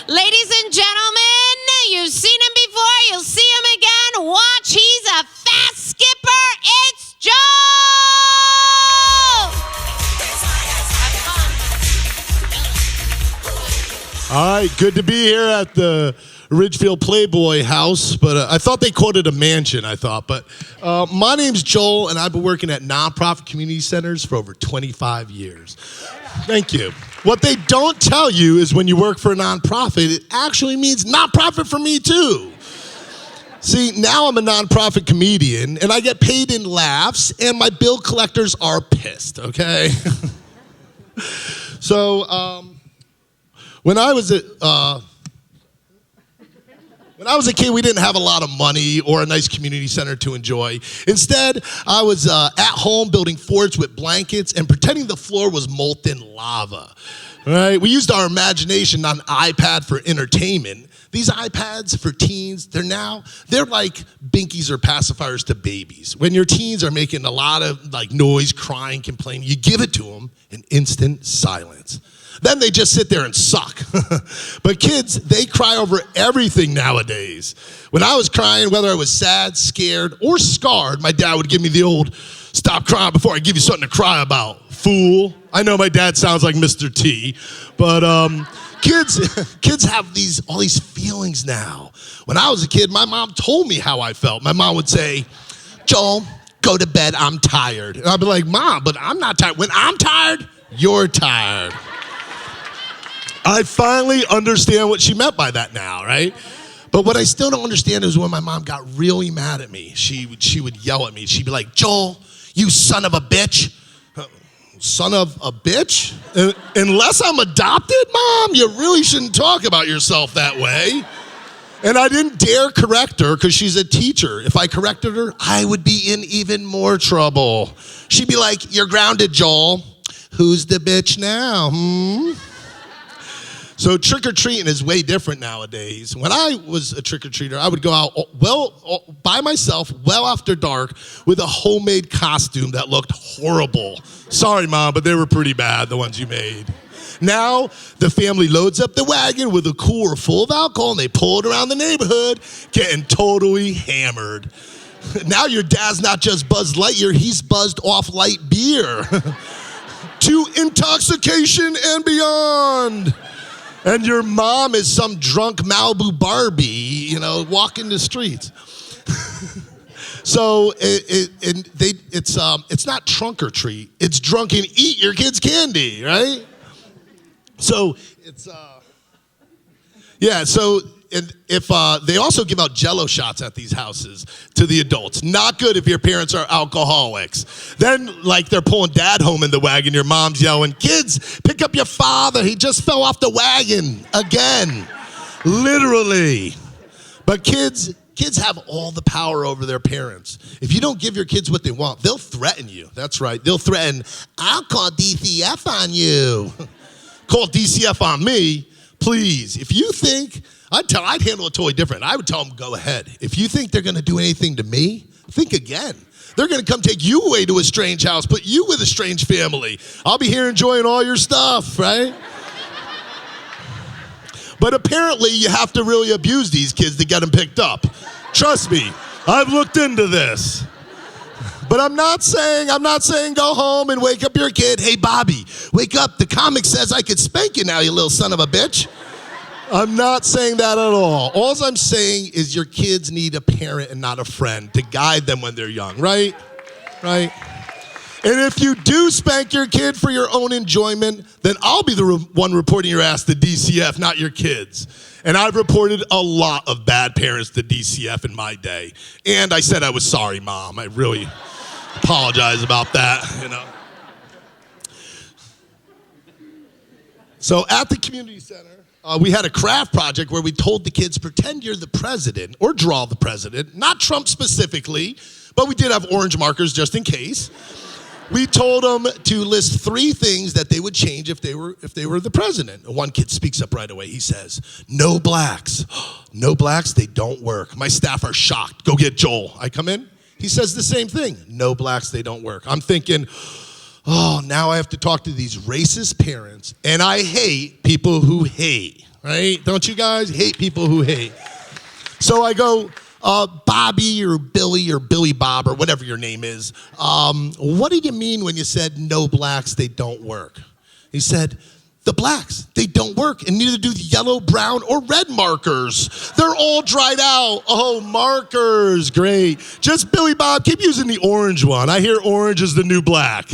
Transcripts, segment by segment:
Ladies and gentlemen, you've seen him before, you'll see him again. Watch, he's a fast skipper. It's Joel! All right, good to be here at the Ridgefield Playboy house, but I thought they called it a mansion, But my name's Joel, and I've been working at nonprofit community centers for over 25 years. Thank you. What they don't tell you is when you work for a nonprofit, it actually means nonprofit for me too. See, now I'm a nonprofit comedian, and I get paid in laughs, and my bill collectors are pissed, okay? So, when I was a kid, we didn't have a lot of money or a nice community center to enjoy. Instead, I was at home building forts with blankets and pretending the floor was molten lava. Right? We used our imagination on an iPad for entertainment. These iPads for teens, they're like binkies or pacifiers to babies. When your teens are making a lot of noise, crying, complaining, you give it to them in instant silence. Then they just sit there and suck. But kids, they cry over everything nowadays. When I was crying, whether I was sad, scared, or scarred, my dad would give me the old, "Stop crying before I give you something to cry about, fool." I know my dad sounds like Mr. T, but kids have all these feelings now. When I was a kid, my mom told me how I felt. My mom would say, "Joel, go to bed, I'm tired." And I'd be like, "Mom, but I'm not tired. When I'm tired, you're tired." I finally understand what she meant by that now, right? But what I still don't understand is when my mom got really mad at me, she would yell at me. She'd be like, "Joel, you son of a bitch." Son of a bitch? Unless I'm adopted, Mom, you really shouldn't talk about yourself that way. And I didn't dare correct her because she's a teacher. If I corrected her, I would be in even more trouble. She'd be like, "You're grounded, Joel. Who's the bitch now, So trick-or-treating is way different nowadays. When I was a trick-or-treater, I would go out by myself, well after dark, with a homemade costume that looked horrible. Sorry, Mom, but they were pretty bad, the ones you made. Now, the family loads up the wagon with a cooler full of alcohol, and they pull it around the neighborhood, getting totally hammered. Now your dad's not just Buzz Lightyear, he's buzzed off light beer. To intoxication and beyond. And your mom is some drunk Malibu Barbie, walking the streets. So it's not trunk or treat. It's drunk and eat your kid's candy, right? So it's if they also give out Jello shots at these houses to the adults. Not good if your parents are alcoholics. Then they're pulling dad home in the wagon, your mom's yelling, "Kids, pick up your father. He just fell off the wagon again." Literally. But kids have all the power over their parents. If you don't give your kids what they want, they'll threaten you. That's right. They'll threaten, "I'll call DCF on you." Call DCF on me, please. If you think, I'd handle it totally different. I would tell them, "Go ahead. If you think they're going to do anything to me, think again. They're going to come take you away to a strange house, put you with a strange family. I'll be here enjoying all your stuff," right? But apparently you have to really abuse these kids to get them picked up. Trust me, I've looked into this. But I'm not saying go home and wake up your kid. "Hey, Bobby, wake up. The comic says I could spank you now, you little son of a bitch." I'm not saying that at all. All I'm saying is your kids need a parent and not a friend to guide them when they're young, right? Right? And if you do spank your kid for your own enjoyment, then I'll be the one reporting your ass to DCF, not your kids. And I've reported a lot of bad parents to DCF in my day. And I said I was sorry, Mom. I really apologize about that, So at the community center, we had a craft project where we told the kids, pretend you're the president or draw the president, not Trump specifically, but we did have orange markers just in case. We told them to list 3 things that they would change if they were the president. One kid speaks up right away. He says, "No blacks." "No blacks, they don't work." My staff are shocked. "Go get Joel." I come in. He says the same thing. "No blacks, they don't work." I'm thinking, oh, now I have to talk to these racist parents, and I hate people who hate. right? Don't you guys hate people who hate? So I go, Bobby or Billy Bob or whatever your name is, what did you mean when you said no blacks, they don't work? He said, the blacks, they don't work, and neither do the yellow, brown, or red markers. They're all dried out. Oh, markers, great. Just Billy Bob, keep using the orange one. I hear orange is the new black.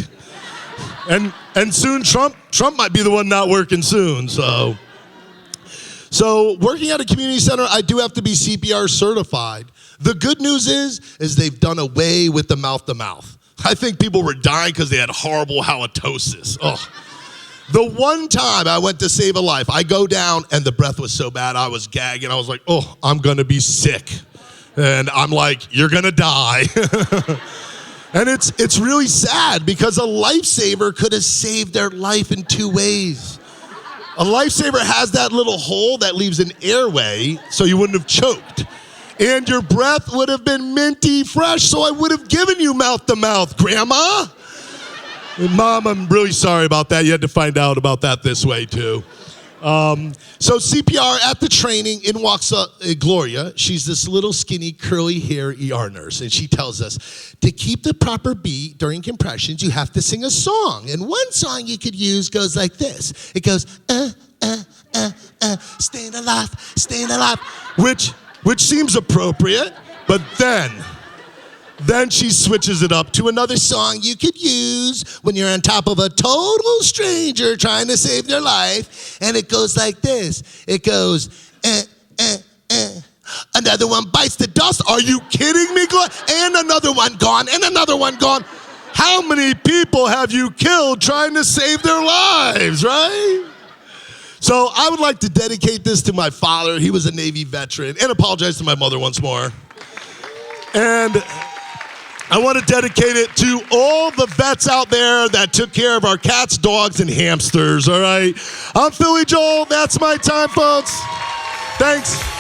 And soon Trump might be the one not working soon, so. So working at a community center, I do have to be CPR certified. The good news is they've done away with the mouth-to-mouth. I think people were dying because they had horrible halitosis. Oh. The one time I went to save a life, I go down and the breath was so bad, I was gagging. I was like, oh, I'm gonna be sick. And I'm like, you're gonna die. And it's really sad because a lifesaver could have saved their life in 2 ways. A lifesaver has that little hole that leaves an airway so you wouldn't have choked. And your breath would have been minty fresh, so I would have given you mouth-to-mouth, Grandma. Mom, I'm really sorry about that. You had to find out about that this way, too. So CPR at the training, in walks Gloria. She's this little skinny curly hair ER nurse, and she tells us to keep the proper beat during compressions, you have to sing a song. And one song you could use goes like this. It goes, staying alive, which seems appropriate, but then she switches it up to another song you could use when you're on top of a total stranger trying to save their life. And it goes like this. It goes, Another one bites the dust. Are you kidding me? And another one gone, and another one gone. How many people have you killed trying to save their lives, right? So I would like to dedicate this to my father. He was a Navy veteran, and apologize to my mother once more. And I want to dedicate it to all the vets out there that took care of our cats, dogs, and hamsters, all right? I'm Philly Joel. That's my time, folks. Thanks.